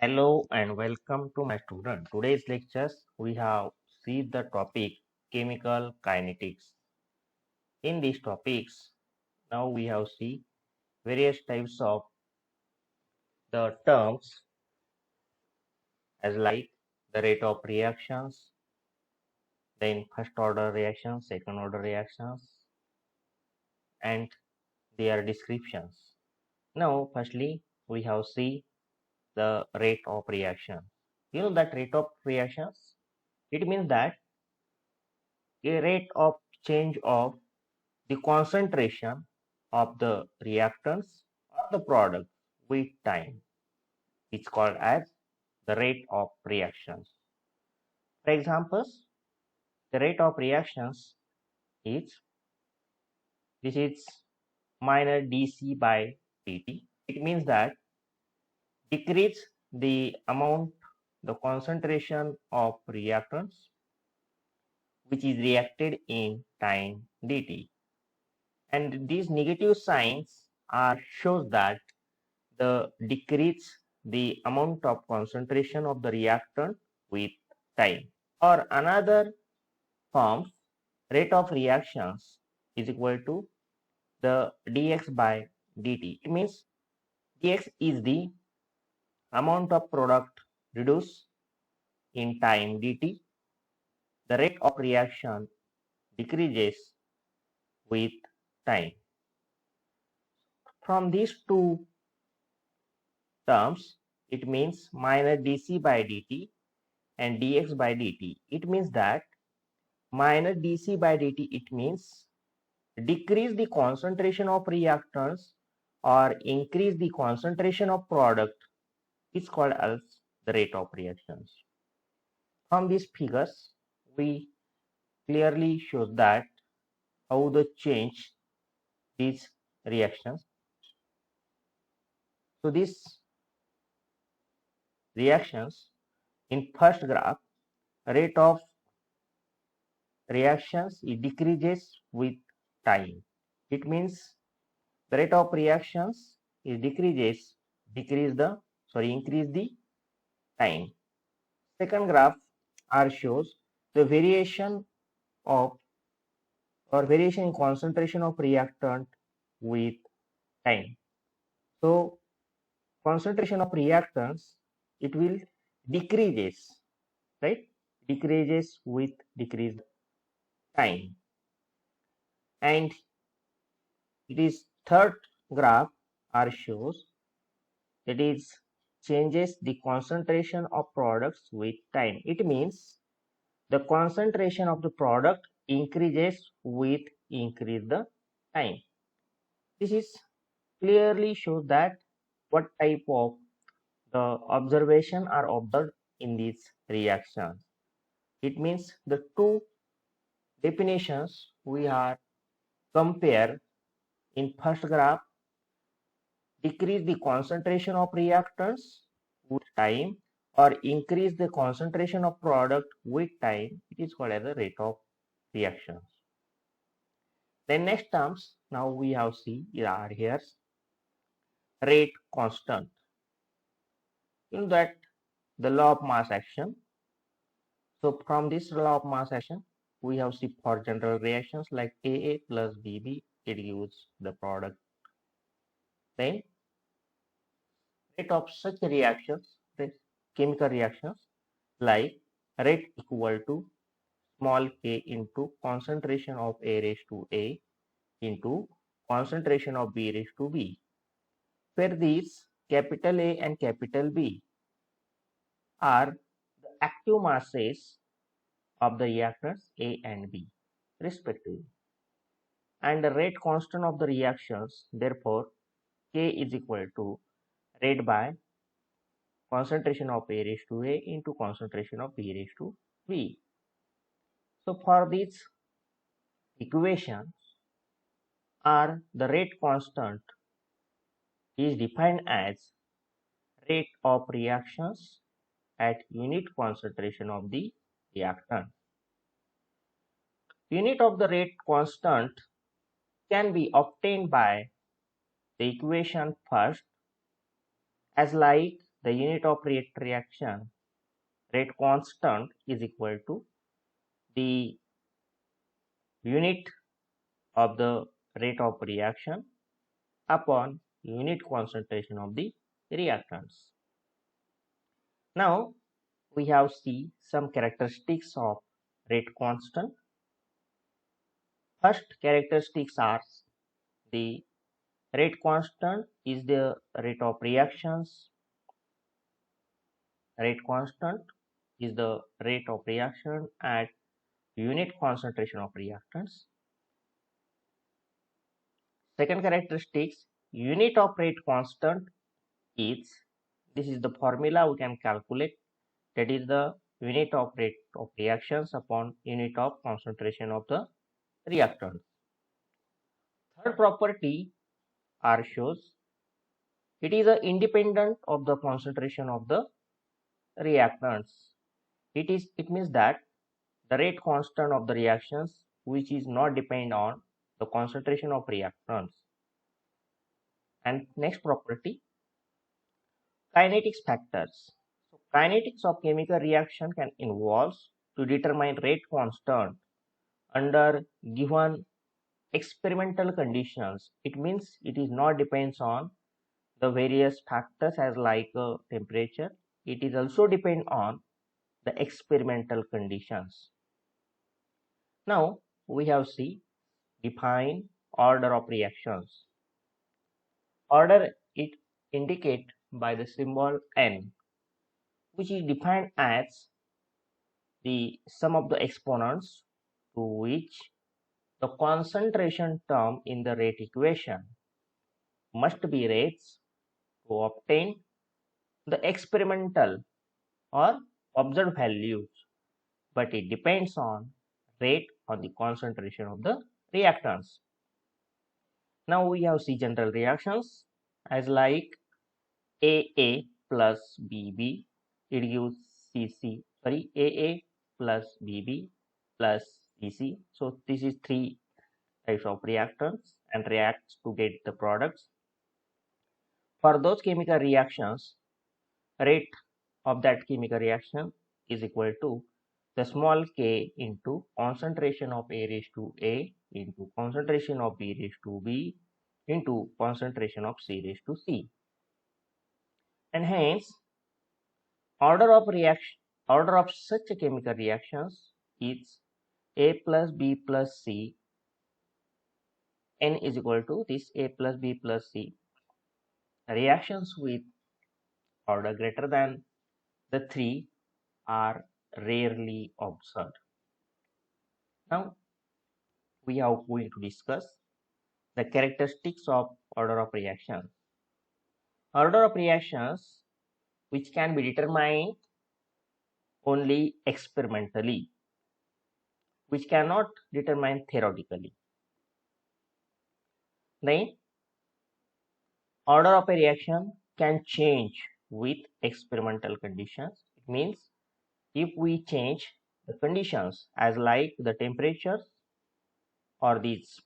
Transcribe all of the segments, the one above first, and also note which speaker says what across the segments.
Speaker 1: Hello and welcome to my student. Today's lectures we have seen the topic chemical kinetics. In these topics, now we have seen various types of the terms as like the rate of reactions, then first order reactions, second order reactions, and their descriptions. Now, firstly, we have seen the rate of reaction. You know that rate of reactions? It means that a rate of change of the concentration of the reactants or the product with time. It's called as the rate of reactions. For examples, the rate of reactions is this is minor dc by dt. It means that decrease the amount, the concentration of reactants which is reacted in time dt. And these negative signs are shows that the decrease the amount of concentration of the reactant with time. Or another form, rate of reactions is equal to the dx by dt. It means dx is the amount of product reduced in time dt. The rate of reaction decreases with time. From these two terms, it means minus dc by dt and dx by dt. It means that minus dc by dt, it means decrease the concentration of reactants or increase the concentration of product is called as the rate of reactions. From these figures, we clearly show that how the change these reactions. So these reactions in first graph, rate of reactions it decreases with time. It means the rate of reactions is increase the time. Second graph R shows the variation of or variation in concentration of reactant with time. So concentration of reactants it will decreases, right? Decreases with decreased time. And it is third graph R shows that is changes the concentration of products with time. It means the concentration of the product increases with increase the time. This is clearly shows that what type of the observation are observed in these reactions. It means the two definitions we are compare in first graph decrease the concentration of reactants with time or increase the concentration of product with time. It is called as the rate of reactions. Then next terms now we have see are here rate constant. In that the law of mass action. So from this law of mass action we have see for general reactions like AA plus BB it gives the product. Then rate of such reactions, the chemical reactions like rate equal to small k into concentration of A raised to A into concentration of B raised to B, where these capital A and capital B are the active masses of the reactants A and B respectively. And the rate constant of the reactions, therefore, K is equal to rate by concentration of A raised to A into concentration of B raised to B. So for these equations, are the rate constant is defined as rate of reactions at unit concentration of the reactant. Unit of the rate constant can be obtained by the equation first as like the unit of reaction rate constant is equal to the unit of the rate of reaction upon unit concentration of the reactants. Now we have see some characteristics of rate constant. First characteristics are the rate constant is the rate of reactions. Rate constant is the rate of reaction at unit concentration of reactants. Second characteristics, unit of rate constant is, this is the formula we can calculate, that is the unit of rate of reactions upon unit of concentration of the reactant. Third property R shows it is independent of the concentration of the reactants. It means that the rate constant of the reactions which is not depend on the concentration of reactants. And next property, kinetics factors. So kinetics of chemical reaction can involve to determine rate constant under given experimental conditions. It means it is not depends on the various factors as like temperature. It is also depend on the experimental conditions. Now we have define order of reactions. Order it indicate by the symbol n, which is defined as the sum of the exponents to which the concentration term in the rate equation must be raised to obtain the experimental or observed values, but it depends on rate on the concentration of the reactants. Now we have general reactions as like AA plus BB, it gives AA plus BB plus CC. So this is three types of reactants and reacts to get the products. For those chemical reactions, rate of that chemical reaction is equal to the small k into concentration of A raised to A into concentration of B raised to B into concentration of C raised to C. And hence order of such a chemical reactions is A plus B plus C. N is equal to this A plus B plus C. Reactions with order greater than the 3 are rarely observed. Now we are going to discuss the characteristics of order of reactions. Order of reactions which can be determined only experimentally, which cannot determine theoretically. Then order of a reaction can change with experimental conditions. It means if we change the conditions as like the temperatures or these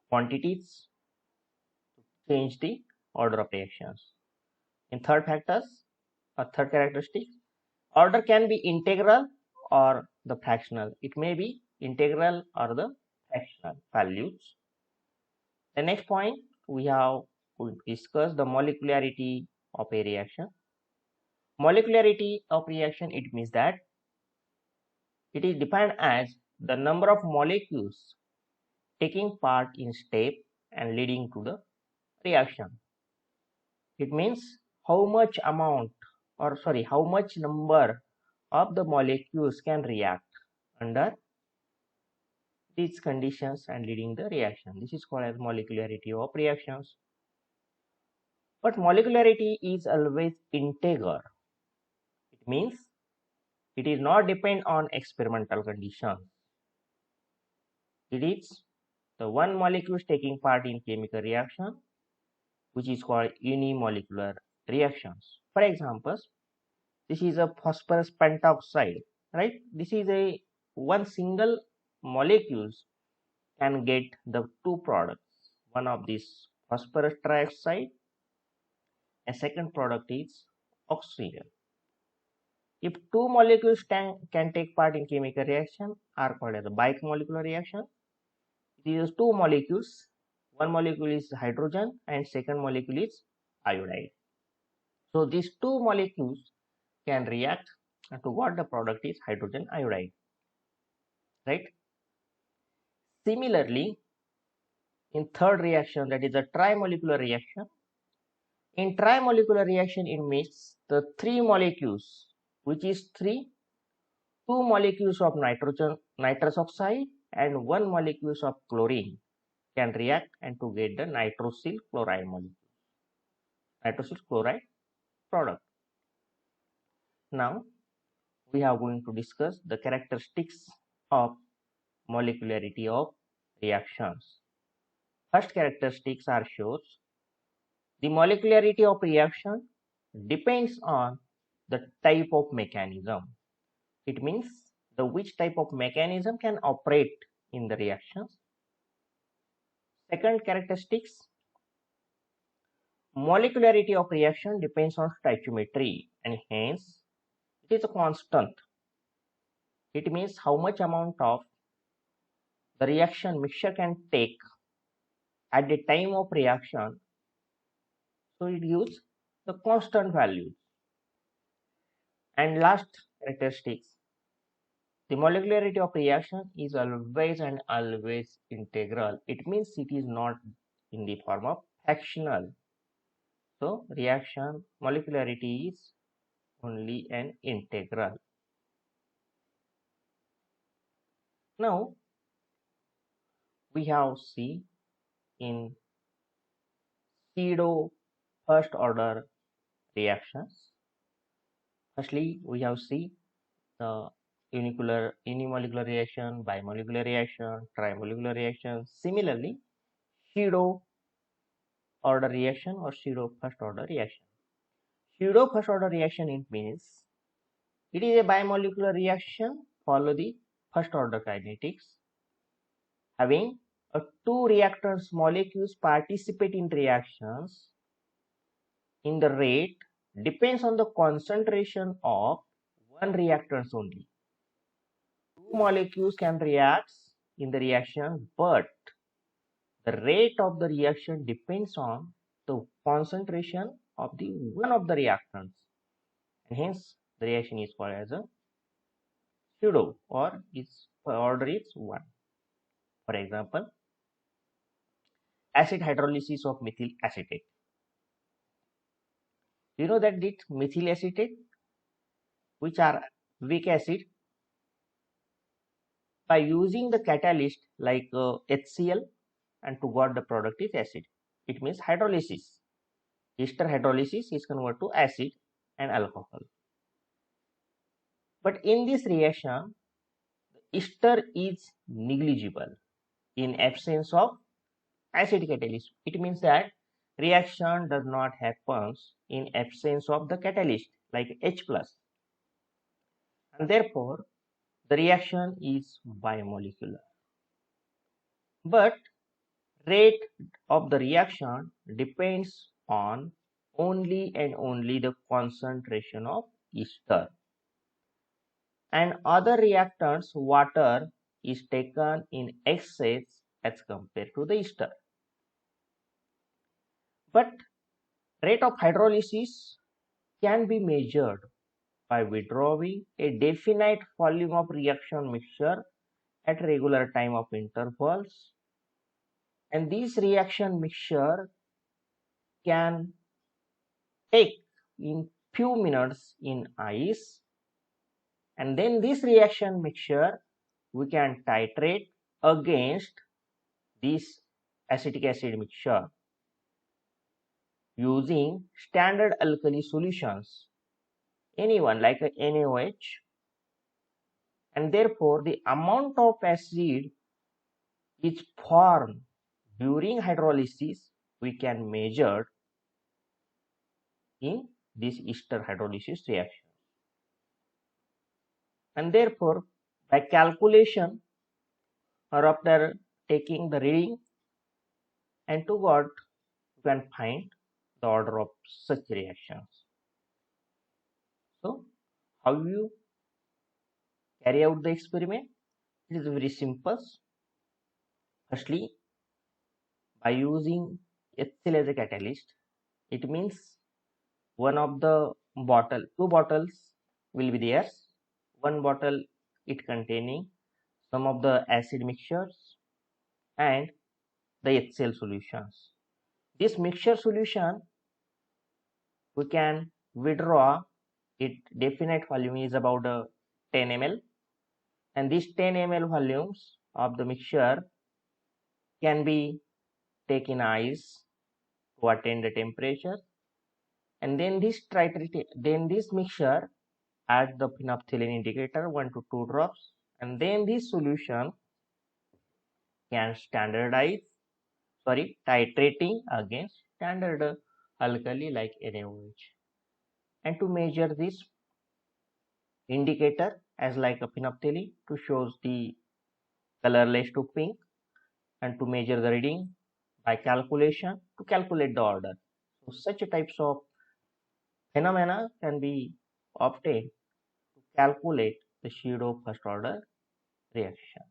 Speaker 1: quantities, change the order of reactions. In third characteristic, order can be integral or the fractional. It may be integral or the fractional values. The next point we have to discuss the molecularity of a reaction. Molecularity of reaction, it means that it is defined as the number of molecules taking part in step and leading to the reaction. It means how much number of the molecules can react under these conditions and leading the reaction. This is called as molecularity of reactions. But molecularity is always integer. It means it is not depend on experimental conditions. It is the one molecule taking part in chemical reaction, which is called unimolecular reactions. For example, this is a phosphorus pentoxide, right? This is a one single molecules can get the two products. One of this phosphorus trioxide, a second product is oxygen. If two molecules can take part in chemical reaction are called as a biomolecular reaction. These two molecules, one molecule is hydrogen and second molecule is iodide. So these two molecules can react to what the product is hydrogen iodide, right? Similarly, in third reaction, that is a trimolecular reaction. In trimolecular reaction, it means the three molecules, which is two molecules of nitrous oxide and one molecules of chlorine can react and to get the nitrosyl chloride molecule, nitrosyl chloride product. Now we are going to discuss the characteristics of molecularity of reactions. First characteristics are shows the molecularity of reaction depends on the type of mechanism. It means the which type of mechanism can operate in the reactions. Second characteristics, molecularity of reaction depends on stoichiometry and hence it is a constant. It means how much amount of the reaction mixture can take at the time of reaction. So it gives the constant value. And last characteristics, the molecularity of reaction is always and always integral. It means it is not in the form of fractional. So reaction molecularity is only an integral. Now we have seen in pseudo first order reactions. Firstly, we have seen the unimolecular reaction, bimolecular reaction, trimolecular reaction. Similarly, pseudo order reaction or pseudo first order reaction. Pseudo first order reaction, it means it is a bimolecular reaction follow the first order kinetics, having two reactants molecules participate in reactions in the rate depends on the concentration of one reactants only. Two molecules can react in the reaction, but the rate of the reaction depends on the concentration of the one of the reactants, and hence the reaction is called as a pseudo or its order is 1. For example, acid hydrolysis of methyl acetate. You know that this methyl acetate, which are weak acid, by using the catalyst like HCl and to got the product is acid. It means hydrolysis. Ester hydrolysis is converted to acid and alcohol. But in this reaction, ester is negligible in absence of acid catalyst. It means that reaction does not happen in absence of the catalyst like H+. And therefore, the reaction is bimolecular. But rate of the reaction depends on only and only the concentration of ester. And other reactants, water is taken in excess as compared to the ester. But rate of hydrolysis can be measured by withdrawing a definite volume of reaction mixture at regular time of intervals, and this reaction mixture can take in few minutes in ice, and then this reaction mixture we can titrate against this acetic acid mixture using standard alkali solutions, anyone like a NaOH, and therefore the amount of acid is formed during hydrolysis we can measure in this ester hydrolysis reaction. And therefore by calculation or after taking the reading and to what you can find the order of such reactions. How you carry out the experiment? It is very simple. Firstly, by using HCl as a catalyst, it means one of the two bottles will be there. One bottle it containing some of the acid mixtures and the HCl solutions. This mixture solution we can withdraw. Its definite volume is about 10 ml, and these 10 ml volumes of the mixture can be taken ice to attain the temperature, and then this mixture add the phenolphthalein indicator 1 to 2 drops, and then this solution can titrating against standard alkali like NaOH. And to measure this indicator as like a phenolphthalein to shows the colorless to pink, and to measure the reading by calculation to calculate the order. So such types of phenomena can be obtained to calculate the pseudo first order reaction.